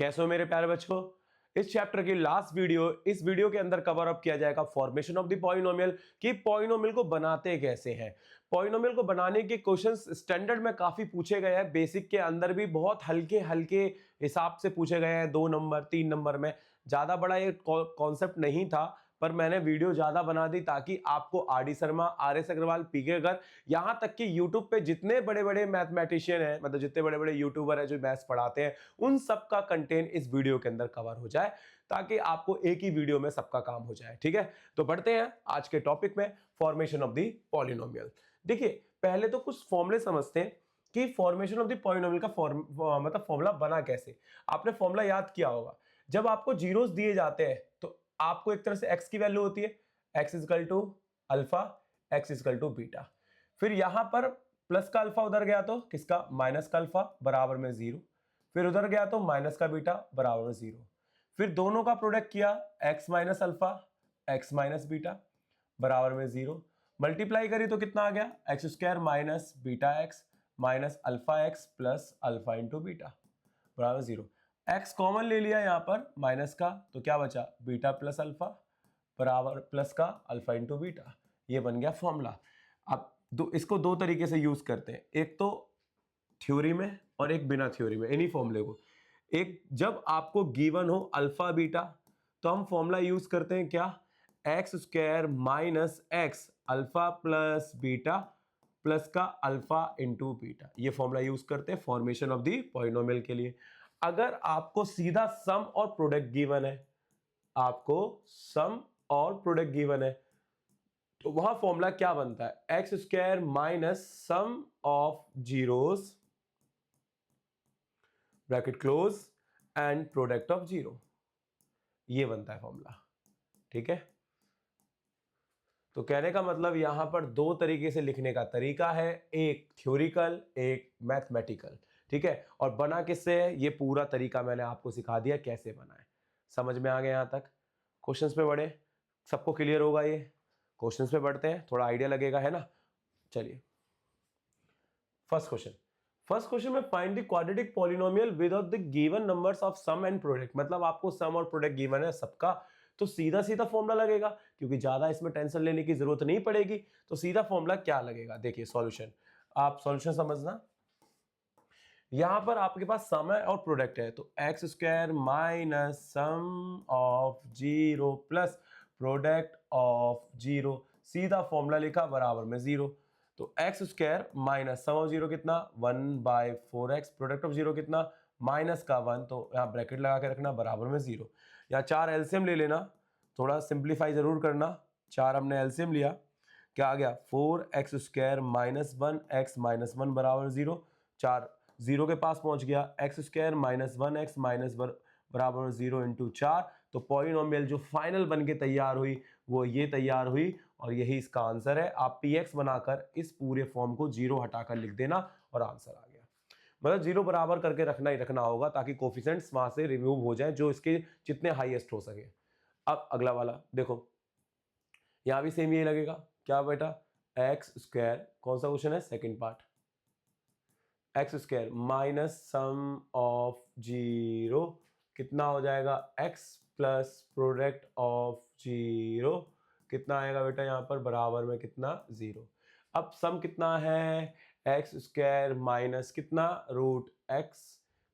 कैसे हो मेरे प्यारे बच्चों। इस चैप्टर की लास्ट वीडियो, इस वीडियो के अंदर कवर अप किया जाएगा फॉर्मेशन ऑफ द पॉलिनोमियल, कि पॉलिनोमियल को बनाते कैसे हैं। पॉलिनोमियल को बनाने के क्वेश्चंस स्टैंडर्ड में काफी पूछे गए हैं, बेसिक के अंदर भी बहुत हल्के हल्के हिसाब से पूछे गए हैं, 2 नंबर 3 नंबर में। ज्यादा बड़ा ये कॉन्सेप्ट नहीं था, पर मैंने वीडियो ज्यादा बना दी ताकि आपको R D Sharma, R S Agarwal, P K Garg, यहां तक कि यूट्यूब पे जितने बड़े बड़े मैथमेटिशियन हैं, मतलब जितने बड़े बड़े यूट्यूबर हैं जो मैथ्स पढ़ाते हैं, उन सब का कंटेंट इस वीडियो के अंदर कवर हो जाए, ताकि आपको एक ही वीडियो में सबका काम हो जाए। ठीक है, तो बढ़ते हैं आज के टॉपिक में, फॉर्मेशन ऑफ द पॉलिनोमियल। देखिए, पहले तो कुछ फॉर्मूले समझते हैं कि फॉर्मेशन ऑफ द पॉलिनोमियल का मतलब फॉर्मूला बना कैसे। आपने फॉर्मूला याद किया होगा, जब आपको जीरोस दिए जाते हैं तो आपको एक तरह से x की वैल्यू होती है, x equal to alpha, x equal to beta. फिर यहां पर प्लस का अल्फा उधर गया तो किसका, माइनस का अल्फा बराबर में 0, फिर उधर गया तो माइनस का बीटा बराबर में 0, फिर दोनों का प्रोडक्ट किया, x minus alpha, x minus beta बराबर में 0, मल्टीप्लाई करी तो कितना आ गया, x square minus beta x minus alpha x plus alpha into beta बराबर 0। x कॉमन ले लिया यहां पर माइनस का, तो क्या बचा, बीटा प्लस अल्फा बराबर प्लस का अल्फा इंटू बीटा। ये बन गया फॉर्मूला। अब इसको दो तरीके से यूज करते हैं, एक तो थ्योरी में और एक बिना थ्योरी में। इन्हीं फॉर्मूले को, एक जब आपको गिवन हो अल्फा बीटा, तो हम फॉर्मूला यूज करते हैं क्या, x square minus x alpha plus beta plus का अल्फा इंटू बीटा। ये फॉर्मूला यूज करते हैं फॉर्मेशन ऑफ द पॉलिनोमियल के लिए। अगर आपको सीधा सम और प्रोडक्ट गिवन है, आपको सम और प्रोडक्ट गिवन है, तो वहां फॉर्मूला क्या बनता है, x square minus sum of zeros bracket close and product of zero. ये बनता है फॉर्मूला। ठीक है, तो कहने का मतलब यहां पर दो तरीके से लिखने का तरीका है, एक थ्योरिकल एक मैथमेटिकल। ठीक है, और बना किससे है, ये पूरा तरीका मैंने आपको सिखा दिया कैसे बना है। समझ में आ गया यहां तक। क्वेश्चंस पे बढ़े, सबको क्लियर होगा ये। क्वेश्चंस पे बढ़ते हैं, थोड़ा आइडिया लगेगा, है ना। चलिए, फर्स्ट क्वेश्चन में find the quadratic polynomial without the given numbers of sum and product. मतलब आपको सम और प्रोडक्ट गिवन है सबका, तो सीधा सीधा फॉर्मूला लगेगा, क्योंकि ज्यादा इसमें टेंशन लेने की जरूरत नहीं पड़ेगी। तो सीधा फॉर्मूला क्या लगेगा, देखिए सॉल्यूशन, आप सॉल्यूशन समझना। यहां पर आपके पास सम है और प्रोडक्ट है, तो x square minus sum of zero plus product of zero, सीधा फॉर्मूला लिखा बराबर में 0। तो x square minus sum of zero कितना, 1/4x, प्रोडक्ट ऑफ जीरो कितना, माइनस का 1, तो यहां ब्रैकेट लगा के रखना बराबर में 0। या 4 एलसीएम ले लेना, थोड़ा सिंप्लीफाई जरूर करना। 4 हमने एलसीएम लिया, क्या आ गया, 4x square minus 1x minus 1 बराबर 0। 4 0 के पास पहुंच गया, x square minus 1x minus बराबर 0 इंटू 4। तो पॉलिनोमियल जो फाइनल बन के तैयार हुई वो ये तैयार हुई, और यही इसका आंसर है। आप px बनाकर इस पूरे फॉर्म को 0 हटाकर लिख देना और आंसर आ गया। मतलब 0 बराबर करके रखना ही रखना होगा, ताकि कोफिशिएंट्स वहां से रिमूव हो जाए जो इसके जितने हाईएस्ट हो सके। अब अगला वाला देखो, यहां भी सेम यही लगेगा, क्या बेटा, एक्स स्क्वायर, कौन सा क्वेश्चन है, second part, x square minus sum of zero कितना हो जाएगा, x plus product of zero कितना आएगा बेटा, यहां पर बराबर में कितना, 0। अब सम कितना है, एक्स स्क्वायर माइनस कितना, रूट एक्स,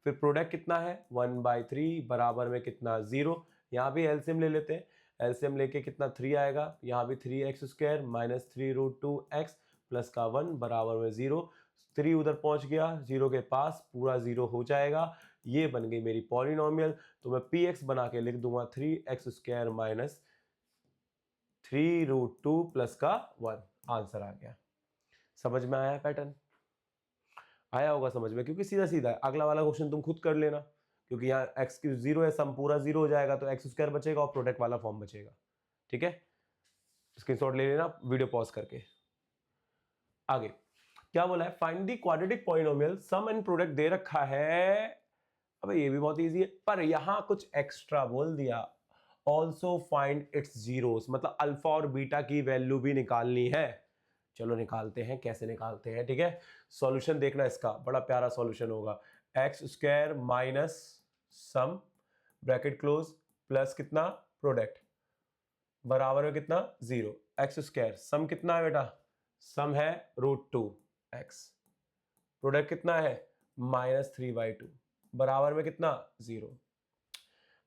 फिर प्रोडक्ट कितना है, 1/3 बराबर में कितना, 0। यहां भी एलसीएम ले लेते हैं, एलसीएम लेके कितना 3 आएगा, यहां भी 3x square minus 3√2x plus का 1 बराबर में 0। 3 उधर पहुंच गया, 0 के पास पूरा 0 हो जाएगा। ये बन गई मेरी पॉलिनोमियल। तो मैं px बना के लिख दूंगा 3x स्क्वायर माइनस 3√2 प्लस का 1। आंसर आ गया। समझ में आया पैटर्न, आया होगा समझ में, क्योंकि सीधा सीधा है। अगला वाला क्वेश्चन तुम खुद कर लेना, क्योंकि यहाँ x की 0 है, सम पूरा 0 हो जाएगा, तो x स्क्वायर बचेगा और प्रोडक्ट वाला फॉर्म बचेगा। ठीक है, स्क्रीनशॉट ले लेना वीडियो पॉज करके। आगे क्या बोला है, find the quadratic polynomial, sum and product दे रखा है। अबे ये भी बहुत इजी है, पर यहां कुछ एक्स्ट्रा बोल दिया, ऑल्सो फाइंड इट्स जीरोस, मतलब अल्फा और बीटा की वैल्यू भी निकालनी है। चलो निकालते हैं, कैसे निकालते हैं। ठीक है, सॉल्यूशन देखना, इसका बड़ा प्यारा सॉल्यूशन होगा, x square minus sum bracket close plus कितना प्रोडक्ट बराबर में कितना 0 एक्स स्क्वायर। सम कितना है बेटा, सम है √2x, प्रोडक्ट कितना है -3/2 बराबर में कितना 0।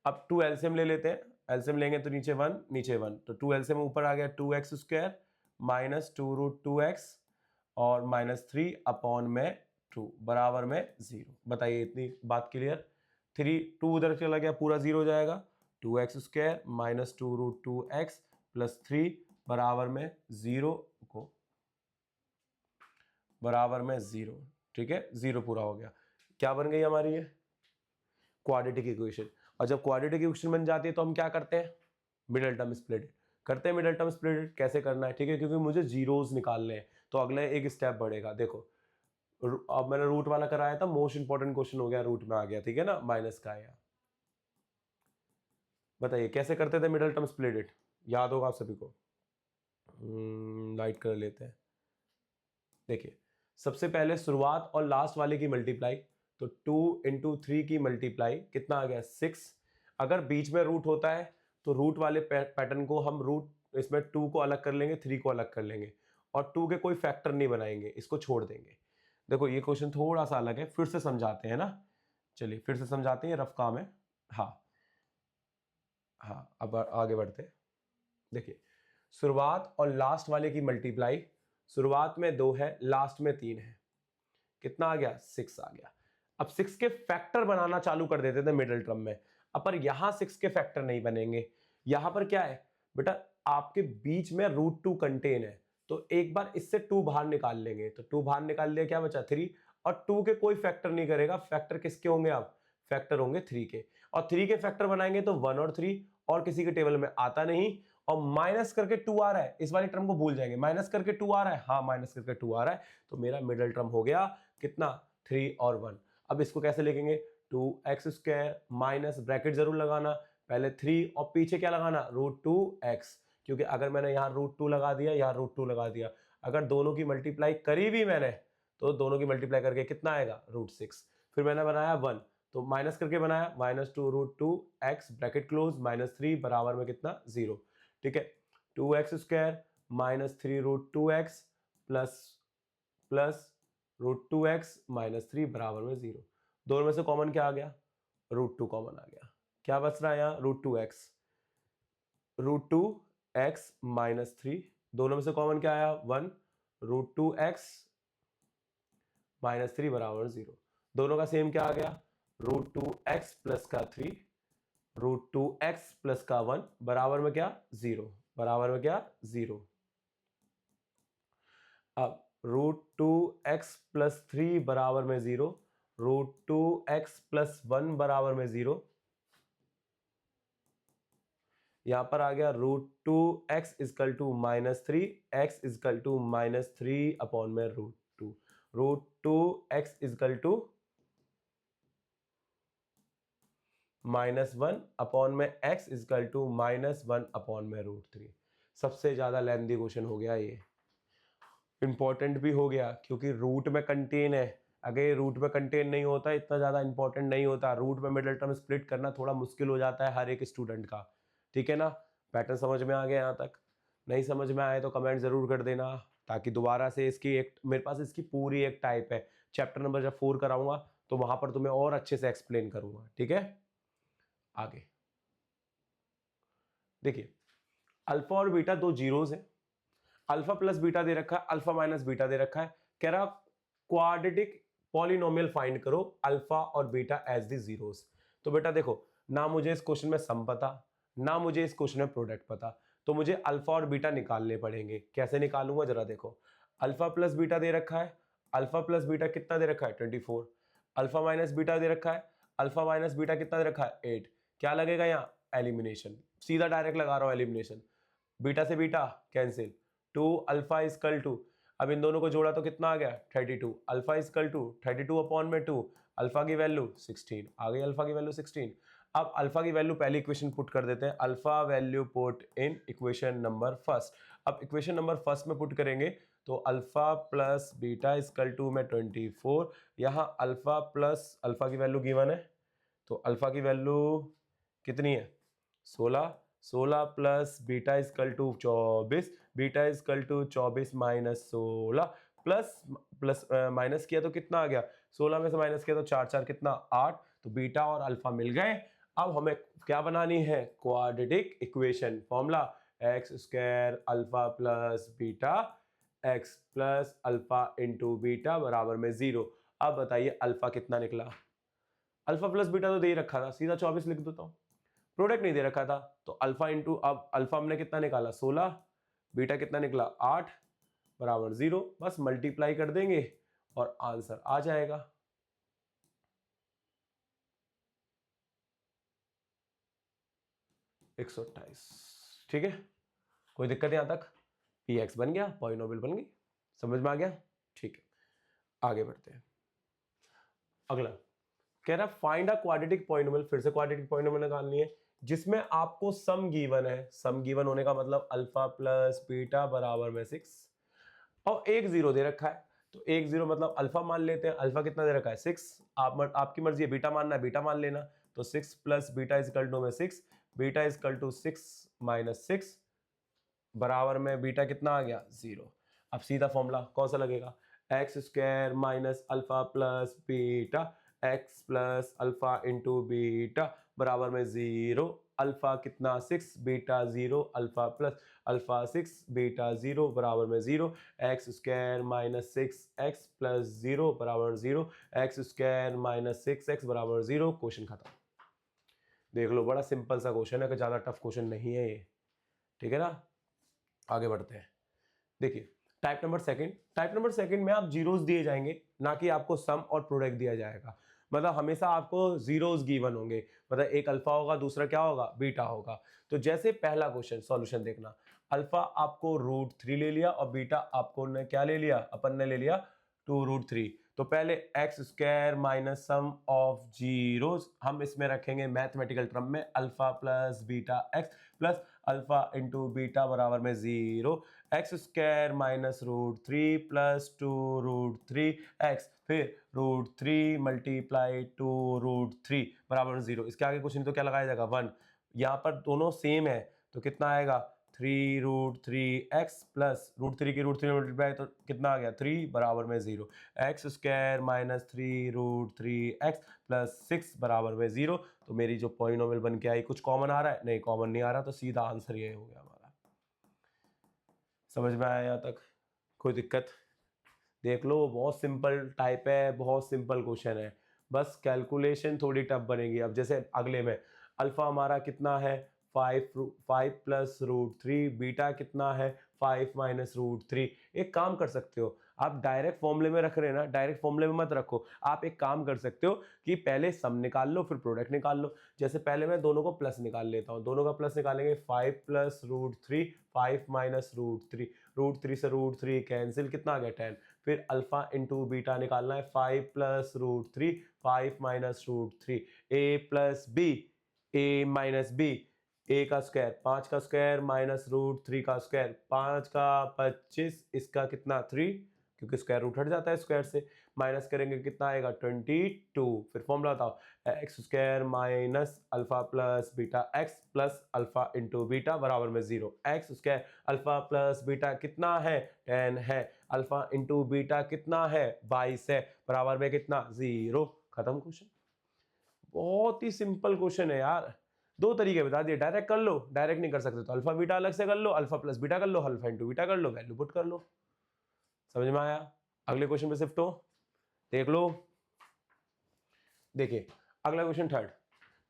अब 2 एलसीएम ले लेते हैं, एलसीएम लेंगे तो नीचे 1 नीचे 1, तो 2 एलसीएम ऊपर आ गया 2x स्क्वायर -2√2x और -3/2 बराबर में 0। बताइए इतनी बात क्लियर। 2 उधर चला गया पूरा 0 हो जाएगा, 2x स्क्वायर -2√2x प्लस 3 बराबर में 0 को बराबर में 0। ठीक है, 0 पूरा हो गया। क्या बन गई हमारी ये क्वाड्रेटिक इक्वेशन। और जब क्वाड्रेटिक इक्वेशन बन जाती है तो हम क्या करते हैं, मिडिल टर्म स्प्लिट करते हैं। मिडिल टर्म स्प्लिट कैसे करना है, ठीक है, क्योंकि मुझे जीरोस निकालने हैं तो अगले एक स्टेप बढ़ेगा। देखो अब मैंने रूट वाला कराया था, मोस्ट इंपॉर्टेंट क्वेश्चन हो गया, रूट में आ गया, ठीक है ना, माइनस का आया। बताइए कैसे करते थे मिडिल टर्म स्प्लिट, याद होगा आप सभी को। लाइट कर लेते हैं। देखिए सबसे पहले शुरुआत और लास्ट वाले की मल्टीप्लाई, तो 2 × 3 की मल्टीप्लाई कितना आ गया 6। अगर बीच में रूट होता है तो रूट वाले पैटर्न को हम रूट इसमें 2 को अलग कर लेंगे, 3 को अलग कर लेंगे और 2 के कोई फैक्टर नहीं बनाएंगे, इसको छोड़ देंगे। देखो ये क्वेश्चन थोड़ा सा अलग है, फिर से समझाते हैं ना, चलिए फिर से समझाते हैं, रफ काम है। हाँ हाँ, अब आगे बढ़ते हैं। देखिए शुरुआत और लास्ट वाले की मल्टीप्लाई, शुरुआत में 2 है, लास्ट में 3 है, कितना आ गया 6 आ गया। अब 6 के फैक्टर बनाना चालू कर देते थे मिडिल टर्म में, अब पर यहां 6 के फैक्टर नहीं बनेंगे। यहां पर क्या है बेटा, आपके बीच में √2 कंटेन है, तो एक बार इससे 2 बाहर निकाल लेंगे, तो 2 बाहर निकाल लिया, क्या बचा 3, और 2 के कोई फैक्टर नहीं करेगा। फैक्टर किसके होंगे, आप फैक्टर होंगे 3 के, और 3 के फैक्टर बनाएंगे तो 1 और 3, और किसी के टेबल में आता नहीं। और माइनस करके 2 आ रहा है, इस वाली टर्म को भूल जाएंगे, माइनस करके 2 आ रहा है, हाँ माइनस करके 2 आ रहा है, तो मेरा मिडिल टर्म हो गया कितना 3 और 1। अब इसको कैसे लिखेंगे, 2x स्क्वायर माइनस ब्रैकेट जरूर लगाना, पहले 3 और पीछे क्या लगाना √2x, क्योंकि अगर मैंने यहाँ √2 लगा दिया, यहाँ √2 लगा दिया, अगर दोनों की मल्टीप्लाई करी भी मैंने तो दोनों की मल्टीप्लाई करके कितना आएगा √6। फिर मैंने बनाया 1 तो माइनस करके बनाया -2√2x ब्रैकेट क्लोज -3 बराबर में कितना 0। ठीक है, 2x square -3√2x plus √2x -3 बराबर में 0। दोनों में से कॉमन क्या आ गया, √2 कॉमन आ गया। क्या बच रहा है यहाँ √2x -3, दोनों में से कॉमन क्या आया 1, √2x -3 बराबर 0। दोनों का सेम क्या आ गया √2x प्लस का 3 √2x प्लस का 1 बराबर में क्या 0, बराबर में क्या 0। अब √2x प्लस 3 बराबर में 0, √2x प्लस 1 बराबर में 0, यहां पर आ गया √2x equal to -3, x equal to -3 upon में √2, √2x इजकल टू -1 अपॉन में x इजकल टू -1 अपॉन में √3। सबसे ज्यादा लेंथी क्वेश्चन हो गया ये, इंपॉर्टेंट भी हो गया क्योंकि रूट में कंटेन है। अगर ये रूट में कंटेन नहीं होता इतना ज्यादा इंपॉर्टेंट नहीं होता। रूट में मिडिल टर्म स्प्लिट करना थोड़ा मुश्किल हो जाता है हर एक स्टूडेंट का, ठीक है ना। पैटर्न समझ में आ गया यहाँ तक, नहीं समझ में आए तो कमेंट जरूर कर देना, ताकि दोबारा से इसकी एक, मेरे पास इसकी पूरी एक टाइप है, चैप्टर नंबर जब 4 कराऊंगा तो वहां पर तुम्हें और अच्छे से एक्सप्लेन करूंगा, ठीक है। आगे देखिए, अल्फा और बीटा दो जीरोस हैं, अल्फा प्लस बीटा दे रखा है, अल्फा माइनस बीटा दे रखा है, कह रहा क्वाड्रेटिक पॉलिनोमियल फाइंड करो अल्फा और बीटा एज दी जीरोस। तो बेटा देखो, ना मुझे इस क्वेश्चन में सम पता, ना मुझे इस क्वेश्चन में प्रोडक्ट पता, तो मुझे अल्फा और बीटा निकालने पड़ेंगे। कैसे निकालूंगा जरा देखो, अल्फा प्लस बीटा दे रखा है, अल्फा प्लस बीटा कितना दे रखा है 24, अल्फा माइनस बीटा दे रखा है, अल्फा माइनस बीटा कितना दे रखा है 8। क्या लगेगा यहाँ एलिमिनेशन, सीधा डायरेक्ट लगा रहा हूं एलिमिनेशन, बीटा से beta cancel, 2 alpha equal to, अब इन दोनों को जोड़ा तो कितना आ गया 32, अल्फा इजकल टू 32 अपॉन में 2, अल्फा की वैल्यू 16 आ गई, अल्फा की वैल्यू 16। अब अल्फा की वैल्यू पहली इक्वेशन पुट कर देते हैं, alpha value put in equation number first. अब इक्वेशन नंबर फर्स्ट में पुट करेंगे तो alpha plus beta equal to में 24, यहाँ अल्फा प्लस अल्फा की वैल्यू गिवन है तो अल्फा की वैल्यू कितनी है 16, 16 plus beta equal to 24, beta equal to 24 minus 16 plus plus minus किया तो कितना आ गया 16 में से माइनस किया तो 4 4 कितना 8, तो बीटा और अल्फा मिल गए। अब हमें क्या बनानी है quadratic equation, formula x square alpha plus beta x plus alpha into beta बराबर में 0। अब बताइए अल्फा कितना निकला, अल्फा प्लस बीटा तो दे ही रखा था, सीधा 24 लिख देता हूं, प्रोडक्ट नहीं दे रखा था तो अल्फा इंटू, अब अल्फा हमने कितना निकाला 16, बीटा कितना निकला 8 बराबर 0, बस मल्टीप्लाई कर देंगे और आंसर आ जाएगा। एक 128। ठीक है, कोई दिक्कत यहां तक, पी एक्स बन गया, पॉलिनोमियल बन गई, समझ में आ गया। ठीक है, आगे बढ़ते हैं। अगला कह रहा है फाइंड अ क्वाड्रेटिक पॉलिनोमियल, फिर से क्वाड्रेटिक पॉलिनोमियल निकालनी है जिसमें आपको सम गिवन है, सम गिवन होने का मतलब अल्फा प्लस बीटा बराबर में 6 और एक जीरो दे रखा है, तो एक जीरो मतलब अल्फा मान लेते हैं, अल्फा कितना दे रखा है 6, आपकी मर्जी है बीटा मानना है बीटा मान लेना, तो 6 प्लस बीटा इजकल टू में 6, बीटा इजकल टू 6 माइनस 6 बराबर में बीटा कितना आ गया 0। अब सीधा फॉर्मूला कौन सा लगेगा, x square minus alpha plus beta x plus alpha into beta बराबर में 0, अल्फा कितना 6 beta 0 alpha plus alpha 6 beta 0 बराबर में 0, X square minus 6 x plus 0 बराबर 0, एक्स स्क्वायर माइनस 6 एक्स बराबर 0। क्वेश्चन खत्म। देख लो बड़ा सिंपल सा क्वेश्चन है, कि ज़्यादा टफ क्वेश्चन नहीं है ये, ठीक है ना। आगे बढ़ते हैं। देखिए टाइप नंबर सेकंड में आप जीरोस दिए जाएंगे, ना कि आपको सम और प्रोडक्ट दिया जाएगा, मतलब हमेशा आपको जीरोस गिवन होंगे, मतलब एक अल्फा होगा दूसरा क्या होगा बीटा होगा। तो जैसे पहला क्वेश्चन सॉल्यूशन देखना, अल्फा आपको √3 ले लिया और बीटा आपको ने क्या ले लिया, अपन ने ले लिया 2√3। तो पहले x square minus sum of zeros हम इसमें रखेंगे मैथमेटिकल टर्म में alpha plus beta x plus alpha into beta बराबर में 0, X square minus √3 plus 2√3 x फिर √3 मल्टीप्लाई 2√3 बराबर में 0। इसके आगे कुछ नहीं तो क्या लगाया जाएगा 1, यहाँ पर दोनों सेम है तो कितना आएगा 3√3 एक्स प्लस √3 की √3 मल्टीप्लाई तो कितना आ गया 3 बराबर में 0, X square minus 3√3 x plus 6 बराबर में 0। तो मेरी जो पॉलिनोमियल बन के आई, कुछ कॉमन आ रहा है, नहीं कॉमन नहीं आ रहा, तो सीधा आंसर ये हो गया हमारा। समझ में आया यहाँ तक, कोई दिक्कत? देख लो बहुत सिंपल टाइप है, बहुत सिंपल क्वेश्चन है, बस कैलकुलेशन थोड़ी टफ बनेगी। अब जैसे अगले में अल्फा हमारा कितना है 5 प्लस √3, बीटा कितना है 5 माइनस √3। एक काम कर सकते हो आप, डायरेक्ट फॉर्मूले में रख रहे हैं ना, डायरेक्ट फॉर्मूले में मत रखो, आप एक काम कर सकते हो कि पहले सम निकाल लो फिर प्रोडक्ट निकाल लो। जैसे पहले मैं दोनों को प्लस निकाल लेता हूँ, दोनों का प्लस निकालेंगे 5 प्लस √3 5 माइनस √3, √3 से √3 कैंसिल, कितना आ गया 10, फिर अल्फा इंटू बीटा निकालना है 5 plus √3 5 minus √3, A plus B A minus B, A का स्क्वायर 5 का स्क्वायर माइनस √3 का स्क्वायर 5 का 25, इसका कितना 3 क्योंकि स्क्वायर रूट हट जाता है स्क्वायर से, माइनस करेंगे कितना आएगा 22। फिर फॉर्मूला बताओ x square minus alpha plus beta x plus alpha into beta बराबर में 0, X square alpha plus beta कितना है 10 है, अल्फा इंटू बीटा कितना है 22 है, बराबर में कितना 0। खत्म क्वेश्चन। बहुत ही सिंपल क्वेश्चन है यार, दो तरीके बता दिए, डायरेक्ट कर लो, डायरेक्ट नहीं कर सकते तो अल्फा बीटा अलग से कर लो, अल्फा प्लस बीटा कर लो, अल्फा इंटू बीटा कर लो, वैल्यू पुट कर लो। समझ में आया? अगले क्वेश्चन पे शिफ्ट हो, देख लो। देखिए अगला क्वेश्चन थर्ड,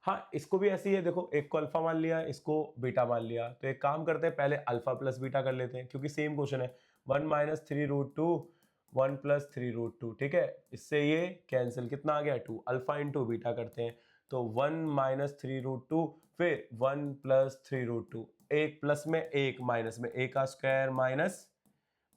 हाँ इसको भी ऐसी है, देखो एक को अल्फा मान लिया इसको बीटा मान लिया, तो एक काम करते हैं पहले अल्फा प्लस बीटा कर लेते हैं क्योंकि सेम क्वेश्चन है। 1 माइनस 3√2 1 प्लस 3√2, ठीक है, इससे ये कैंसिल, कितना आ गया 2, अल्फा इंटू बीटा करते हैं तो 1 माइनस 3√2 फिर 1 प्लस 3√2, एक प्लस में एक माइनस में, ए का स्क्वायर माइनस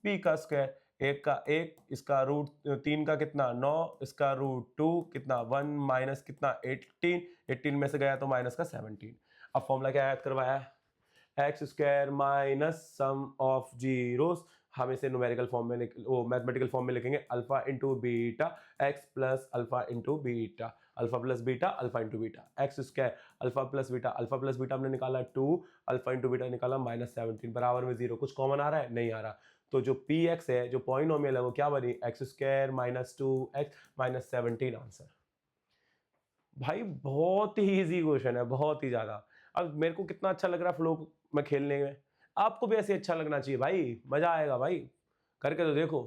बी का स्क्वायर, एक का एक, इसका √3 का कितना 9, इसका √2 कितना 1 माइनस कितना 18 में से गया तो माइनस का 17। अब फॉर्मूला क्या याद करवाया है, x square minus sum of zeros, हम इसे न्यूमेरिकल फॉर्म में वो मैथमेटिकल फॉर्म में लिखेंगे alpha into beta x plus alpha into beta, alpha plus beta alpha into beta x square alpha plus beta हमने निकाला 2 अल्फा इंटू बीटा निकाला -17 बराबर में 0। कुछ कॉमन आ रहा है? नहीं आ रहा। तो जो पी एक्स है जो पॉलिनोमियल है वो क्या बनी? X square -2x -17 answer. भाई बहुत ही इजी क्वेश्चन है, बहुत ही ज्यादा। अब मेरे को कितना अच्छा लग रहा है फ्लो में खेलने में, आपको भी ऐसे अच्छा लगना चाहिए भाई, मजा आएगा भाई, करके तो देखो।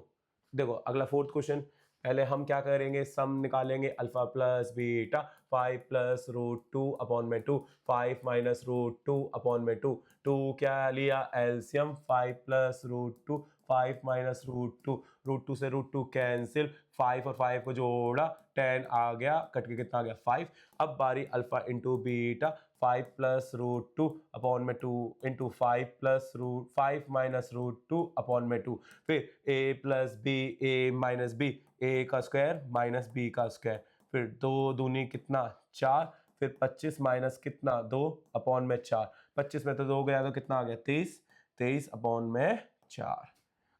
देखो अगला फोर्थ क्वेश्चन, पहले हम क्या करेंगे, सम निकालेंगे alpha plus beta 5 plus root 2 upon में 2 5 माइनस रूट 2 अपॉन में 2 2 क्या लिया LCM 5 plus root 2 5 minus root 2 से रूट 2 कैंसिल 5 और 5 को जोड़ा 10 आ गया, कट के कितना आ गया 5। अब बारी alpha into beta 5 plus root 2 upon में 2 into 5 plus root 5 minus root 2 upon में 2 फिर a plus B A minus B A का स्क्वायर माइनस बी का स्क्वायर फिर 2 दूनी कितना 4 फिर 25 माइनस कितना 2 अपॉन में 4 25 में तो 2 गया तो कितना आ गया 23 23 अपॉन में 4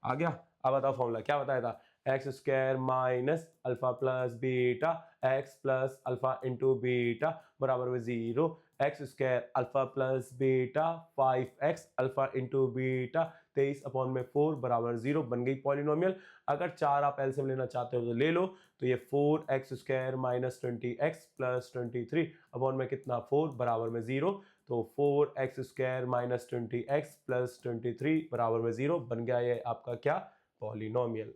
आ गया। अब बताओ फॉर्मूला क्या बताया था, x square minus alpha plus beta x plus alpha into beta बराबर में 0 X square alpha plus beta 5x alpha into beta 23 upon में 4 बराबर 0 बन गई पॉलिनोमियल। अगर 4 आप एलसीएम लेना चाहते हो तो ले लो, तो ये 4x square minus 20x plus 23 upon में कितना 4 बराबर में 0, तो 4x square minus 20x plus 23 बराबर में 0 बन गया ये आपका क्या पॉलिनोमियल।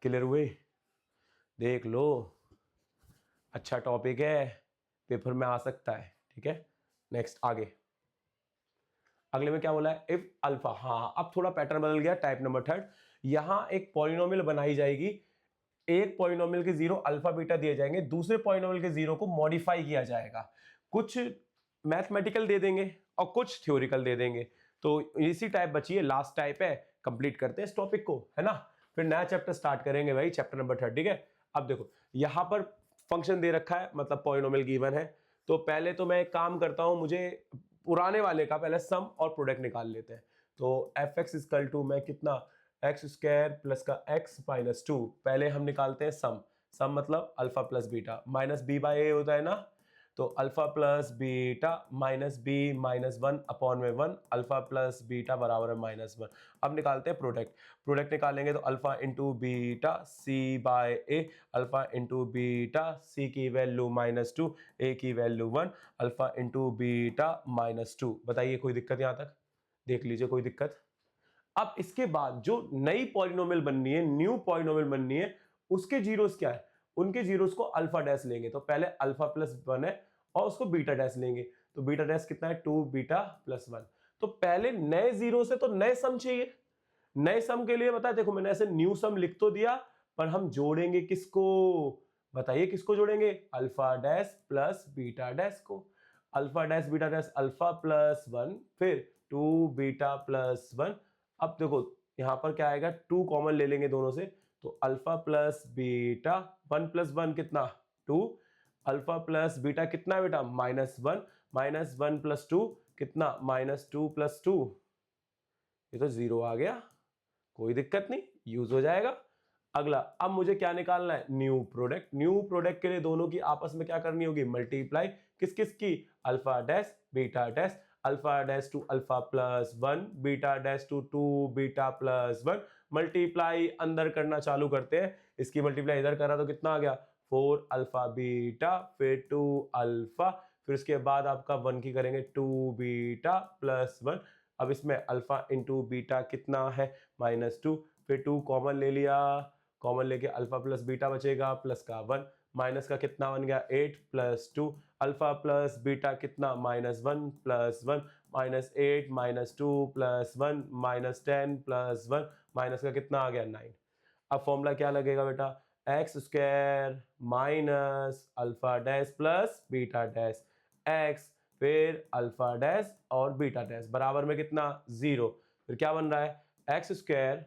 क्लियर हुए? देख लो, अच्छा टॉपिक है, पेपर में आ सकता है, ठीक है। नेक्स्ट आगे, अगले में क्या बोला है, इफ अल्फा, हाँ अब थोड़ा पैटर्न बदल गया, टाइप नंबर थर्ड। यहां एक पॉलिनोमियल बनाई जाएगी, एक पॉलिनोमियल के 0 अल्फा बीटा दिए जाएंगे, दूसरे पॉलिनोमियल के 0 को मॉडिफाई किया जाएगा, कुछ मैथमेटिकल दे देंगे और कुछ थ्योरिकल दे देंगे। तो इसी टाइप बची है, लास्ट टाइप है, कंप्लीट करते हैं इस टॉपिक को, है ना, फिर नया चैप्टर स्टार्ट करेंगे भाई, चैप्टर नंबर 3, ठीक है। अब देखो यहां पर फंक्शन दे रखा है, मतलब पॉलिनोमियल गिवन है, तो पहले तो मैं एक काम करता हूं, मुझे पुराने वाले का पहले सम और प्रोडक्ट निकाल लेते हैं। तो एफ एक्स इजकल टू मैं कितना एक्स स्क्वायर प्लस का एक्स माइनस 2, पहले हम निकालते हैं सम, सम मतलब alpha plus beta minus B by A होता है ना, तो alpha plus beta minus B minus 1 upon में 1 अल्फा प्लस बीटा बराबर है -1। अब निकालते हैं प्रोडक्ट, प्रोडक्ट निकालेंगे तो alpha into beta C by A alpha into beta सी की वैल्यू -2 ए की वैल्यू 1 अल्फा इंटू बीटा -2। बताइए कोई दिक्कत यहाँ तक? देख लीजिए कोई दिक्कत। अब इसके बाद जो नई पॉलिनोमियल बननी है, न्यू पॉलिनोमियल बननी है, उसके जीरोस क्या है, उनके जीरोस को अल्फा डैश लेंगे, तो पहले अल्फा प्लस 1 है और उसको बीटा डैश लेंगे, तो बीटा डैश कितना है 2 बीटा प्लस 1। तो पहले नए जीरो से तो नए सम चाहिए, नए सम के लिए बता, देखो मैंने ऐसे न्यू सम लिख तो दिया, पर हम जोड़ेंगे किसको, बताइए किसको जोड़ेंगे, alpha dash plus beta dash को, alpha dash beta dash alpha plus 1 फिर 2 बीटा प्लस 1। अब देखो यहां पर क्या आएगा, 2 कॉमन ले लेंगे दोनों से, तो अल्फा प्लस बीटा 1 प्लस 1 कितना 2 अल्फा प्लस बीटा कितना है बेटा -1 -1 प्लस 2 कितना -2 प्लस 2, ये तो 0 आ गया, कोई दिक्कत नहीं, यूज हो जाएगा। अगला, अब मुझे क्या निकालना है, न्यू प्रोडक्ट, न्यू प्रोडक्ट के लिए दोनों की आपस में क्या करनी होगी, मल्टीप्लाई, किस किस की, alpha dash beta dash, alpha dash two alpha plus 1 beta dash to 2 beta plus 1, multiply अंदर करना चालू करते हैं, इसकी मल्टीप्लाई इधर करा तो कितना आ गया 4 अल्फा बीटा फिर 2 अल्फा, फिर उसके बाद आपका 1 की करेंगे 2 बीटा प्लस 1। अब इसमें अल्फा इंटू बीटा कितना है -2, फिर 2 कॉमन ले लिया, कॉमन लेके अल्फा प्लस बीटा बचेगा प्लस का 1, माइनस का कितना बन गया 8 प्लस 2 अल्फा प्लस बीटा कितना -1 प्लस 1 -8 -2 प्लस 1 -10 प्लस 1 माइनस का कितना आ गया 9। अब फॉर्मूला क्या लगेगा बेटा, x square minus alpha dash plus beta dash x फिर अल्फा डैश और बीटा डैश बराबर में कितना 0, फिर क्या बन रहा है एक्स स्क्वायर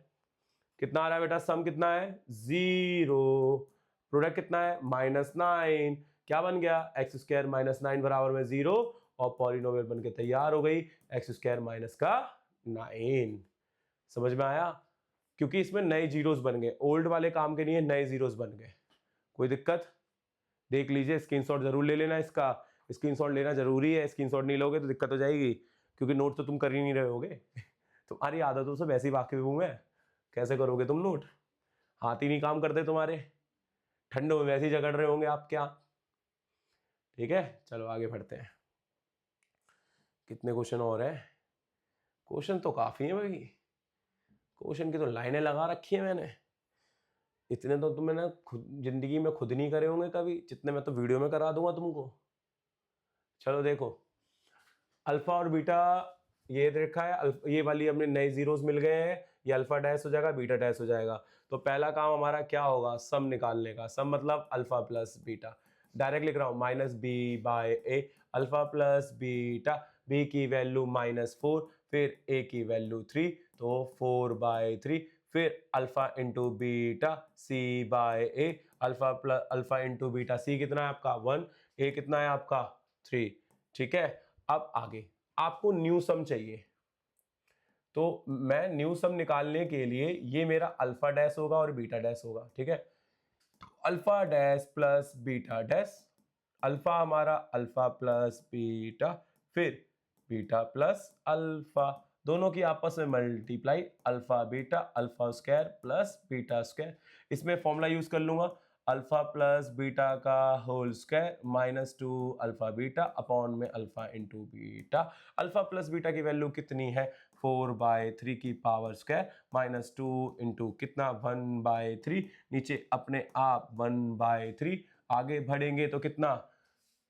कितना आ रहा है बेटा, सम कितना है 0, प्रोडक्ट कितना है -9, क्या बन गया एक्स स्क्वायर -9 बराबर में 0 और पॉलिनोमियल बन के तैयार हो गई एक्स स्क्वायर माइनस का 9। समझ में आया? क्योंकि इसमें नए जीरोस बन गए, ओल्ड वाले काम के लिए नए जीरोस बन गए। कोई दिक्कत? देख लीजिए, स्क्रीनशॉट जरूर ले लेना इसका, स्क्रीनशॉट लेना जरूरी है, स्क्रीनशॉट नहीं लोगे तो दिक्कत हो जाएगी, क्योंकि नोट तो तुम कर ही नहीं रहे होगे तुम्हारी आदतों से वैसे ही वाकिफ हूं मैं, कैसे करोगे तुम नोट, हाथ ही नहीं काम करते तुम्हारे, ठंडों में वैसे ही जगड़ रहे होंगे आप क्या। ठीक है, चलो आगे बढ़ते हैं। कितने क्वेश्चन और है, क्वेश्चन तो काफी है भाई, क्वेश्चन की तो लाइनें लगा रखी है मैंने, इतने तो तुम मैंने खुद जिंदगी में खुद नहीं करे होंगे कभी, जितने मैं तो वीडियो में करा दूंगा तुमको। चलो देखो, अल्फा और बीटा ये देखा है, ये वाली अपने नए जीरोस मिल गए हैं, ये अल्फा डैश हो जाएगा, बीटा डैश हो जाएगा। तो पहला काम हमारा क्या होगा, सम निकालने का, सम मतलब अल्फा प्लस बीटा, डायरेक्ट लिख रहा हूं minus B by A, alpha plus beta, B की वैल्यू -4, फिर ए की वैल्यू 3, तो 4/3, फिर alpha into beta C by A, alpha plus alpha into beta, C कितना है आपका 1, ए कितना है आपका 3। ठीक है, अब आगे आपको न्यू सम चाहिए, तो मैं न्यू सम निकालने के लिए ये मेरा अल्फा डैश होगा और बीटा डैश होगा। ठीक है, alpha dash plus beta dash, alpha हमारा अल्फा प्लस बीटा, फिर बीटा प्लस अल्फा, दोनों की आपस में multiply, alpha beta alpha square plus beta square, इसमें फॉर्मूला यूज कर लूंगा, अल्फा प्लस बीटा का whole square -2 alpha beta upon में alpha into beta, alpha plus beta की वैल्यू कितनी है 4/3 की पावर स्क्वायर, -2 इंटू कितना 1/3, नीचे अपने आप 1/3, आगे बढ़ेंगे तो कितना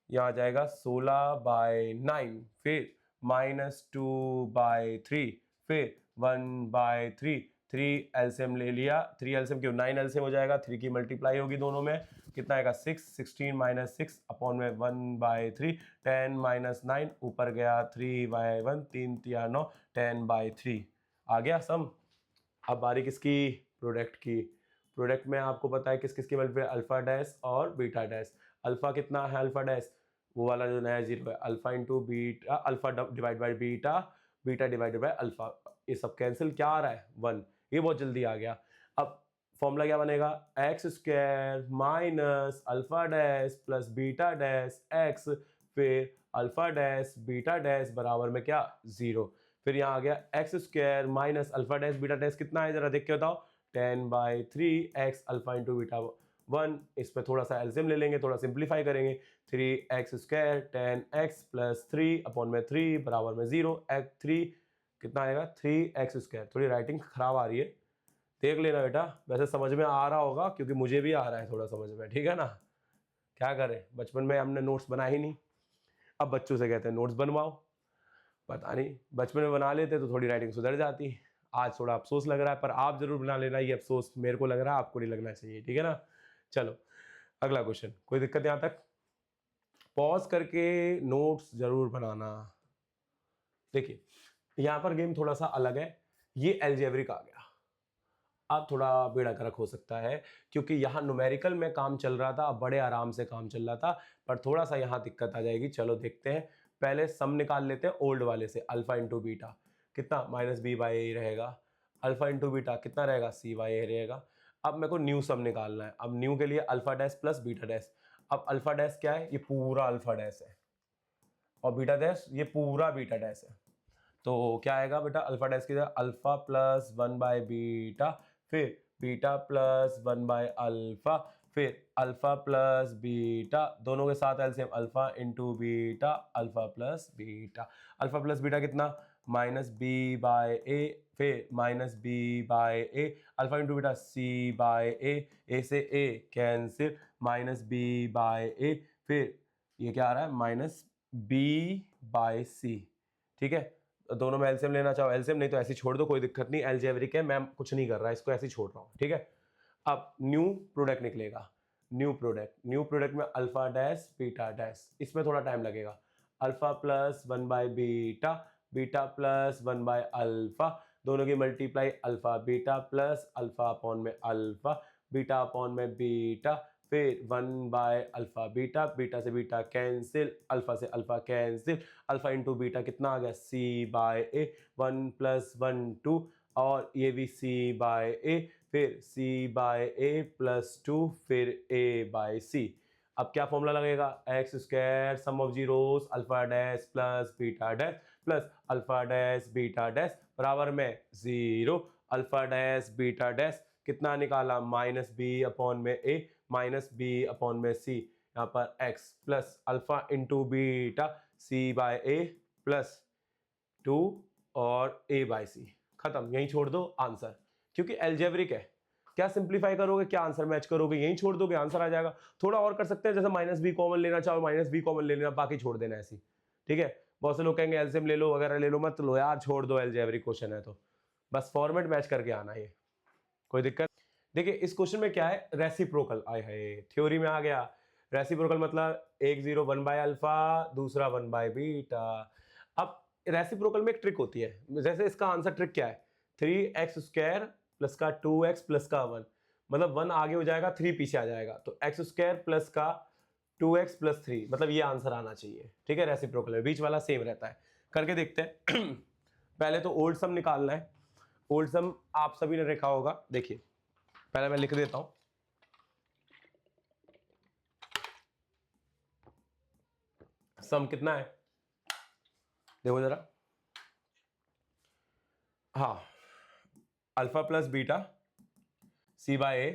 यहाँ आ जाएगा 16/9, फिर -2/3, फिर 1/3, 3 एलसीएम ले लिया, 3 एलसीएम क्यों 9 एलसीएम हो जाएगा, 3 की मल्टीप्लाई होगी दोनों में, कितना आएगा 6, 16 - 6 अपॉन में 1/3, 10 - 9 ऊपर गया 3/1, 3 3 9, 10/3 आ गया सम। अब बारी किसकी, प्रोडक्ट की, प्रोडक्ट में आपको पता है किस किस की मल्टीप्लाई, अल्फा डैश और बीटा डैश, अल्फा कितना है अल्फा डैश, वो वाला जो नया जीरो है, alpha into beta, alpha divide by beta, beta divided by alpha, ये सब कैंसिल, क्या आ रहा है 1, ये बहुत जल्दी आ गया। अब फॉर्मूला क्या बनेगा, x square minus alpha dash plus beta dash x, फिर अल्फा डैश बीटा डैश बराबर में क्या 0, फिर यहाँ आ गया x square minus alpha dash beta dash कितना है जरा देख के बताओ, 10/3 एक्स अल्फा इंटू बीटा 1, इस पर थोड़ा सा एल्सियम ले लेंगे, थोड़ा सिंप्लीफाई करेंगे, 3x square 10x plus 3 upon में 3 बराबर में 0, एक्स 3 कितना आएगा 3x स्क्वायर, थोड़ी राइटिंग खराब आ रही है देख लेना बेटा, वैसे समझ में आ रहा होगा क्योंकि मुझे भी आ रहा है थोड़ा समझ में, ठीक है ना, क्या करें बचपन में हमने नोट्स बनाए ही नहीं, अब बच्चों से कहते हैं नोट्स बनवाओ, पता नहीं बचपन में बना लेते तो थोड़ी राइटिंग सुधर जाती, आज थोड़ा अफसोस लग रहा है, पर आप जरूर बना लेना, ये अफसोस मेरे को लग रहा है आपको नहीं लगना चाहिए, ठीक है ना। चलो अगला क्वेश्चन, कोई दिक्कत यहाँ तक, पॉज करके नोट्स जरूर बनाना। देखिए यहाँ पर गेम थोड़ा सा अलग है, ये एल्जेब्रिक आ गया, अब थोड़ा बेड़ा गर्क हो सकता है क्योंकि यहाँ न्यूमेरिकल में काम चल रहा था, बड़े आराम से काम चल रहा था, पर थोड़ा सा यहाँ दिक्कत आ जाएगी। चलो देखते हैं, पहले सम निकाल लेते हैं ओल्ड वाले से, अल्फा इंटू बीटा कितना -b/a रहेगा, अल्फा इंटू बीटा कितना रहेगा c/a रहेगा। अब मेरे को न्यू सम निकालना है, अब न्यू के लिए alpha dash plus beta dash, अब अल्फा डैश क्या है, ये पूरा अल्फा डैश है, और बीटा डैश ये पूरा बीटा डैश है, तो क्या आएगा बेटा, अल्फा डैश की जगह अल्फा प्लस 1/बीटा, फिर बीटा प्लस 1/अल्फा, फिर अल्फा प्लस बीटा, दोनों के साथ LCM alpha into beta, alpha plus beta, alpha plus beta कितना -b/a, फिर -b/a, alpha into beta c/a, a से a कैंसिल, -b/a, फिर ये क्या आ रहा है -b/c, ठीक है, दोनों में एलसीएम लेना चाहो एलसीएम, नहीं तो ऐसे छोड़ दो, कोई दिक्कत नहीं, एल्जेब्रिक है, मैं कुछ नहीं कर रहा, इसको ऐसे ही छोड़ रहा हूँ, ठीक है। अब न्यू प्रोडक्ट निकलेगा, न्यू प्रोडक्ट में अल्फा डैश बीटा डैश, इसमें थोड़ा टाइम लगेगा, अल्फा प्लस 1/बीटा, बीटा प्लस 1/अल्फा, दोनों की multiply alpha beta plus alpha upon में अल्फा, बीटा अपॉन में बीटा, फिर 1/अल्फा बीटा, बीटा से बीटा कैंसिल, अल्फा से alpha cancel, alpha into beta कितना आ गया c/a, 1 + 1 2, और ये भी c/a, फिर c/a + 2, फिर a/c। अब क्या फॉर्मूला लगेगा, x square sum of zeros alpha dash plus beta dash plus alpha dash beta dash बराबर में 0। अल्फा डैश बीटा डैश कितना निकाला, माइनस बी अपॉन में ए माइनस बी अपॉन में सी, यहाँ पर x plus alpha into beta C by A plus 2 और a bye सी। खत्म, यहीं छोड़ दो आंसर, क्योंकि एल्जेब्रिक है। क्या सिंप्लीफाई करोगे, क्या आंसर मैच करोगे, यहीं छोड़ दोगे आंसर आ जाएगा। थोड़ा और कर सकते हैं, जैसे माइनस बी कॉमन लेना चाहो माइनस बी कॉमन ले लेना, बाकी छोड़ देना ऐसी, ठीक है। बहुत से लोग कहेंगे एलसीएम ले लो वगैरह ले लो, मत लो यार, छोड़ दो, एल्जेब्रिक क्वेश्चन है तो बस फॉर्मेट मैच करके आना है, कोई दिक्कत। देखिए इस क्वेश्चन में क्या है, रेसिप्रोकल, आए है थ्योरी में आ गया। रेसिप्रोकल मतलब एक 0 1 बाय अल्फा, दूसरा 1 बाय बीटा। अब रेसिप्रोकल में एक ट्रिक होती है, जैसे इसका आंसर ट्रिक क्या है, 3x स्क्वायर प्लस का 2x प्लस का 1, मतलब 1 आगे हो जाएगा 3 पीछे आ जाएगा, तो x स्क्वायर प्लस का 2x प्लस 3, मतलब ये आंसर आना चाहिए, ठीक है। रेसिप्रोकल में बीच वाला सेम रहता है, करके देखते हैं। पहले तो ओल्ड सम निकालना है। ओल्ड सम आप सभी ने देखा होगा, देखिए पहले मैं लिख देता हूं। सम कितना है, देखो जरा, हाँ, alpha plus beta C by A,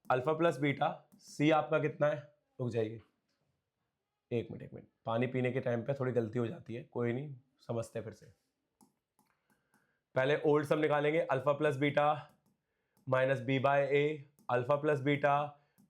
alpha plus beta सी आपका कितना है, रुक जाइए एक मिनट, पानी पीने के टाइम पे थोड़ी गलती हो जाती है, कोई नहीं, समझते हैं फिर से। पहले ओल्ड सम निकालेंगे, alpha plus beta minus B by A, alpha plus beta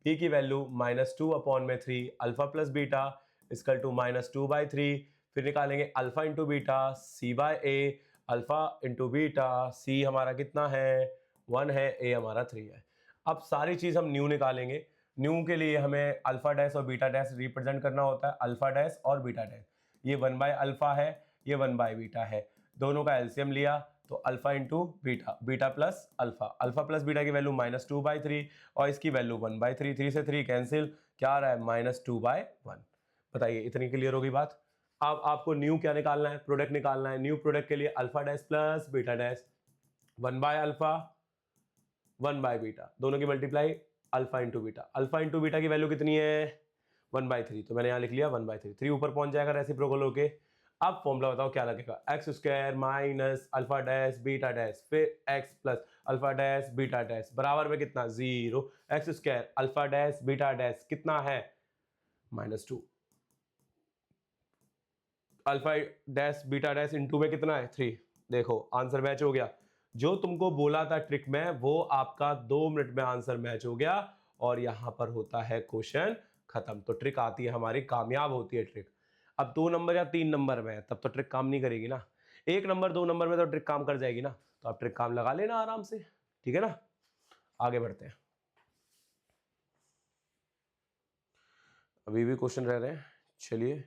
B की वैल्यू -2 अपॉन में 3, alpha plus beta equal to -2/3। फिर निकालेंगे alpha into beta C by A, alpha into beta C हमारा कितना है 1 है, ए हमारा 3 है। अब सारी चीज़ हम न्यू निकालेंगे। न्यू के लिए हमें अल्फा डैश और बीटा डैश रिप्रेजेंट करना होता है, अल्फा डैश और बीटा डैश। ये 1 बाय अल्फा है, ये 1 बाय बीटा है, दोनों का एलसीएम लिया तो alpha into beta, beta plus alpha, alpha plus beta की वैल्यू -2/3 और इसकी वैल्यू 1/3, 3 से 3 कैंसिल, क्या आ रहा है -2/1। बताइए इतनी क्लियर होगी बात। अब आपको न्यू क्या निकालना है, प्रोडक्ट निकालना है। न्यू प्रोडक्ट के लिए alpha dash plus beta dash, 1 by alpha 1 by beta, दोनों की multiply alpha into beta. Alpha into beta की वैल्यू कितनी है 1/3, तो मैंने यहां लिख लिया 1/3, 3 ऊपर पहुंच जाएगा रेसिप्रोकल होके। अब फॉर्मूला बताओ क्या लगेगा, x square minus alpha dash beta dash फिर X plus alpha dash beta dash बराबर में कितना 0। X square alpha dash beta dash कितना है -2, alpha dash beta dash into में कितना है 3। देखो आंसर मैच हो गया, जो तुमको बोला था ट्रिक में वो आपका 2 मिनट में आंसर मैच हो गया और यहां पर होता है क्वेश्चन खत्म। तो ट्रिक आती है हमारी, कामयाब होती है ट्रिक। अब 2 नंबर या 3 नंबर में तब तो ट्रिक काम नहीं करेगी ना, 1 नंबर 2 नंबर में तो ट्रिक काम कर जाएगी ना, तो आप ट्रिक काम लगा लेना आराम से, ठीक है ना। आगे बढ़ते हैं, अभी भी क्वेश्चन रह रहे हैं, चलिए।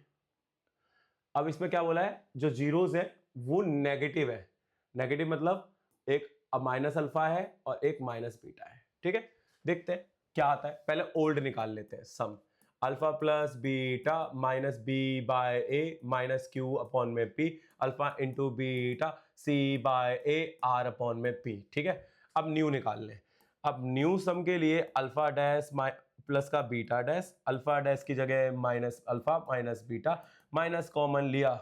अब इसमें क्या बोला है, जो जीरोस है वो नेगेटिव है, नेगेटिव मतलब एक माइनस अल्फा है और एक माइनस बीटा है, ठीक है। देखते हैं क्या आता है, पहले ओल्ड निकाल लेते हैं। Sum alpha plus beta minus B by A minus Q upon में P, alpha into beta C by A R upon में पी, ठीक है। अब न्यू निकाल लें। अब न्यू सम के लिए अल्फा डैश प्लस का बीटा डैश, अल्फा डैश की जगह minus alpha minus beta, minus common लिया,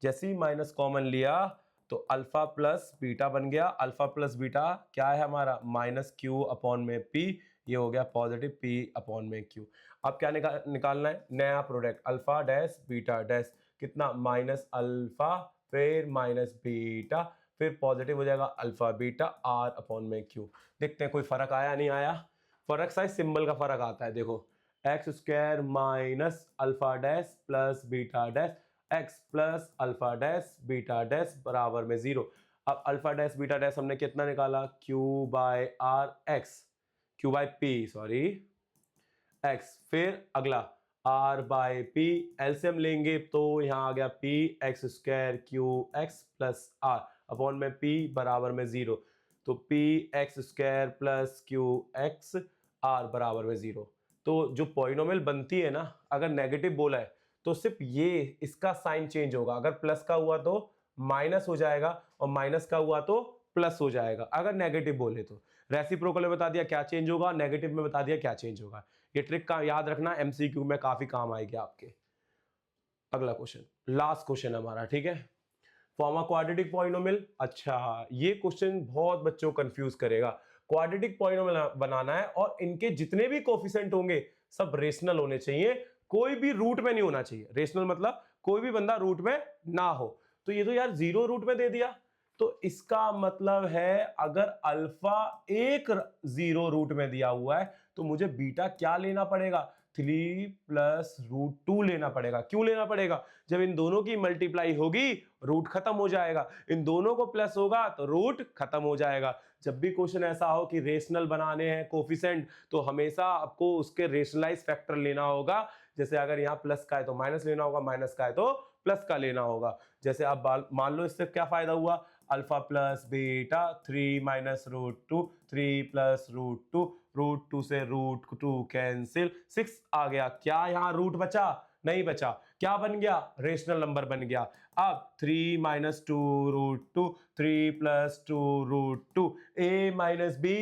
जैसे ही माइनस कॉमन लिया तो अल्फा प्लस बीटा बन गया। अल्फा प्लस बीटा क्या है हमारा -q अपॉन में p, ये हो गया पॉजिटिव p अपॉन में q। अब क्या निकालना है, नया product alpha dash beta dash कितना माइनस अल्फा फिर माइनस बीटा फिर पॉजिटिव हो जाएगा अल्फा बीटा r अपॉन में q। देखते हैं कोई फर्क आया नहीं आया, फर्क साइज सिंबल का फर्क आता है। देखो x square minus alpha dash plus beta dash x plus alpha dash beta dash बराबर में 0। अब अल्फा डैश बीटा डैश हमने कितना निकाला, q by R x, q by P sorry x, फिर अगला r बाय p, एलसीएम लेंगे तो यहाँ आ गया p x square Q x plus r upon में p बराबर में 0, तो p x square plus Q x r बराबर में 0। तो जो पॉलिनोमियल बनती है ना, अगर नेगेटिव बोला है तो सिर्फ ये इसका साइन चेंज होगा, अगर प्लस का हुआ तो माइनस हो जाएगा और माइनस का हुआ तो प्लस हो जाएगा, अगर नेगेटिव बोले तो। रेसिप्रोकल में बता दिया क्या चेंज होगा, नेगेटिव में बता दिया क्या चेंज होगा। ये ट्रिक का याद रखना, एमसीक्यू में काफी काम आएगी आपके। अगला क्वेश्चन, लास्ट क्वेश्चन हमारा, ठीक है। Form a quadratic polynomial. अच्छा, ये क्वेश्चन बहुत बच्चों को कंफ्यूज करेगा। क्वाड्रेटिक पॉलिनोमियल बनाना है और इनके जितने भी कोफिशिएंट होंगे सब रेशनल होने चाहिए, कोई भी रूट में नहीं होना चाहिए। रेशनल मतलब कोई भी बंदा रूट में ना हो। तो ये तो यार जीरो रूट में दे दिया, तो इसका मतलब है अगर अल्फा एक जीरो रूट में दिया हुआ है तो मुझे बीटा क्या लेना पड़ेगा, 3 + √2 लेना पड़ेगा। क्यों लेना पड़ेगा? जब इन दोनों की मल्टीप्लाई होगी रूट खत्म हो जाएगा, इन दोनों को प्लस होगा तो रूट खत्म हो जाएगा। जब भी क्वेश्चन ऐसा हो कि रेशनल बनाने हैं कोफिशिएंट, तो हमेशा आपको उसके रेशनलाइज फैक्टर लेना होगा। जैसे अगर यहाँ प्लस का है तो माइनस लेना होगा, माइनस का है तो प्लस का लेना होगा। जैसे अब मान लो इससे क्या फायदा हुआ, अल्फा प्लस बीटा 3 - √2, 3 + √2, √2 से √2 कैंसिल, 6 आ गया। क्या यहाँ रूट बचा? नहीं बचा। क्या बन गया? रेशनल नंबर बन गया। अब 3 - 2√2, 3 + 2√2, a - b,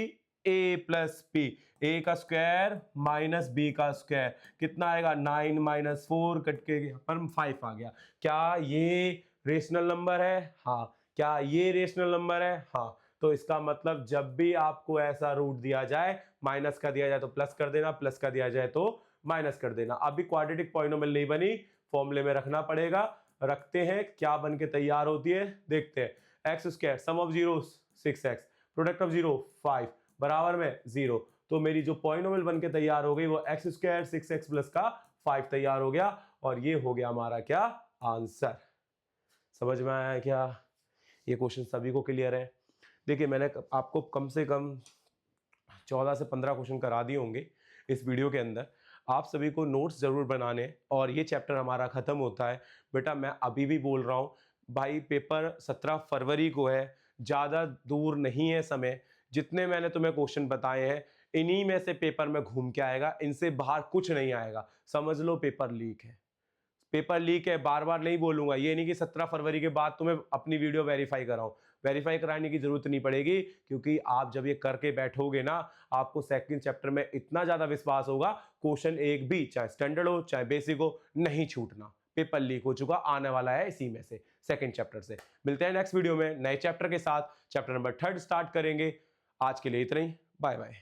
a + b, a का स्क्वायर माइनस b का स्क्वायर कितना आएगा? 9 - 4 कट के पर 5 आ गया। क्या ये रेशनल नंबर है? हाँ। क्या ये रेशनल नंबर है? हाँ। तो इसका मतलब जब भी आपको ऐसा रूट दिया जाए, माइनस का दिया जाए तो प्लस कर देना, प्लस का दिया जाए तो माइनस कर देना। अभी क्वाड्रेटिक पॉलिनोमियल नहीं बनी, फॉर्मूले में रखना पड़ेगा। रखते हैं, क्या बन के तैयार होती है देखते हैं। X square sum of zero 6x, product of zero 5, बराबर में 0। तो मेरी जो पॉलिनोमियल बन के तैयार हो गई वो एक्स स्क्वायर 6x प्लस का 5 तैयार हो गया, और ये हो गया हमारा क्या? आंसर। समझ में आया क्या? ये क्वेश्चन सभी को क्लियर है? देखिए, मैंने आपको कम से कम 14 से 15 क्वेश्चन करा दिए होंगे इस वीडियो के अंदर। आप सभी को नोट्स जरूर बनाने, और ये चैप्टर हमारा खत्म होता है। बेटा मैं अभी भी बोल रहा हूँ भाई, पेपर 17 फरवरी को है, ज़्यादा दूर नहीं है समय। जितने मैंने तुम्हें क्वेश्चन बताए हैं इन्हीं में से पेपर में घूम के आएगा, इनसे बाहर कुछ नहीं आएगा। समझ लो पेपर लीक है, पेपर लीक है, बार बार नहीं बोलूंगा। ये नहीं कि 17 फरवरी के बाद तुम्हें अपनी वीडियो वेरीफाई कराऊं, वेरीफाई कराने की जरूरत नहीं पड़ेगी, क्योंकि आप जब ये करके बैठोगे ना, आपको सेकंड चैप्टर में इतना ज्यादा विश्वास होगा, क्वेश्चन एक भी चाहे स्टैंडर्ड हो चाहे बेसिक हो नहीं छूटना। पेपर लीक हो चुका, आने वाला है इसी में से, सेकंड चैप्टर से। मिलते हैं नेक्स्ट वीडियो में नए चैप्टर के साथ, चैप्टर नंबर 3 स्टार्ट करेंगे। आज के लिए इतना ही, बाय बाय।